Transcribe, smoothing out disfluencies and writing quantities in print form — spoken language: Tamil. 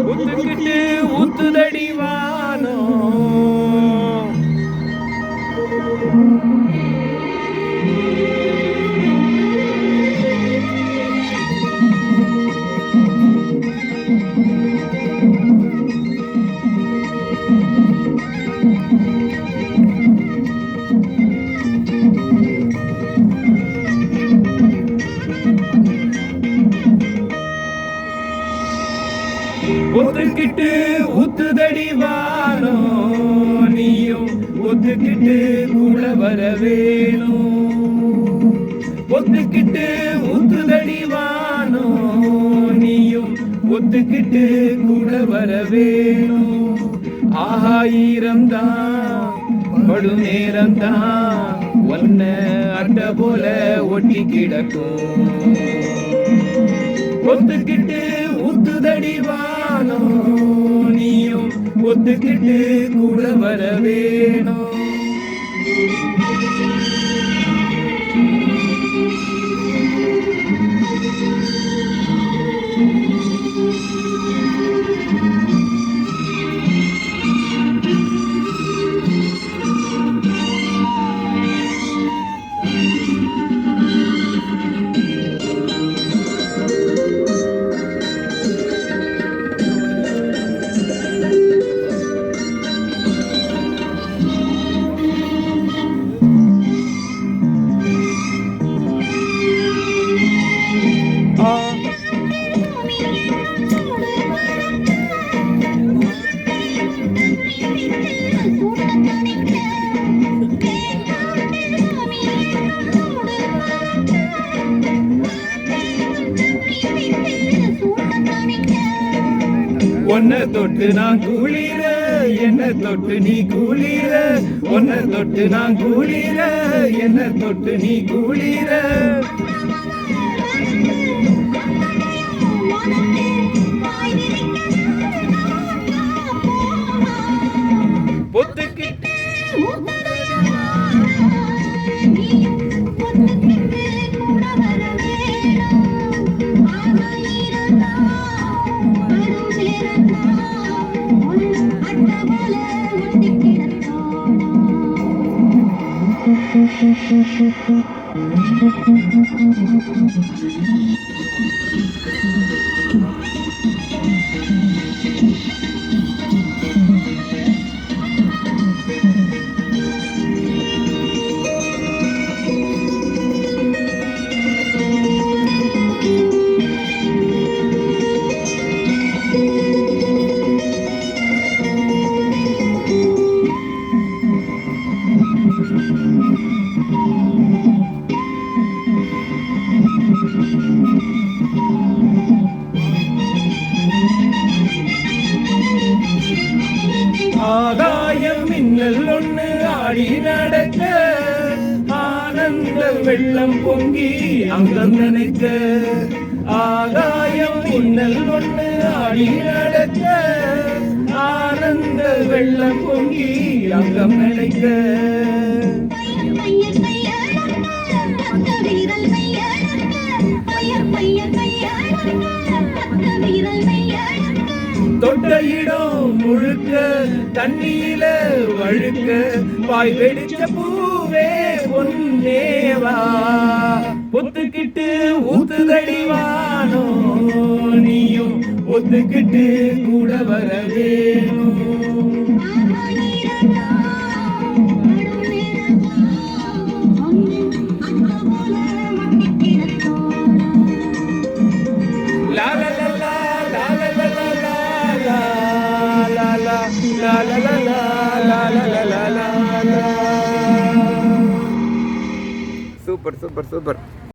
ஊத்துக்கிட்டு ஊத்துதடி வானோ ஒத்துக்கிட்டு ஊத்துதடி வானோ நீயும் ஒத்துக்கிட்டு கூட வர வேணும் ஒத்துக்கிட்டு ஊத்துதடி வானோ நீயும் ஒத்துக்கிட்டு கூட வர வேணும் ஆயிரம் தான் படு நேரம் தான் ஒன்ன அட்ட போல ஒட்டி கிடக்கும் ஒத்துக்கிட்டு ஊத்துதடி வானோ நீயும் ஒத்துக்கிட்டு கூட வர வேணும் ஒன்ன தொட்டு நான் குளிர என்ன தொட்டு நீ குளிர ஒன்ன தொட்டு நான் குளிர என்ன தொட்டு நீ குளிர பொத்துக்கிட்டு ஆகாயம் மின்னல் ஒண்ணு ஆடி நடக்க ஆனந்த வெள்ளம் பொங்கி அங்கம் நினைக்க ஆகாயம் மின்னல் ஒண்ணு ஆடி நடக்க ஆனந்த வெள்ளம் பொங்கி அங்கம் நினைக்க தொட்ட இடம் முழுக்க தண்ணீல வழுக்க வாய் வெடிச்ச பூவே பொன்னேவா ஒத்துக்கிட்டு ஊத்துதடி வானோ நீயும் ஒத்துக்கிட்டு கூட வர வேணும் la la la la la la la la la la. Super super super.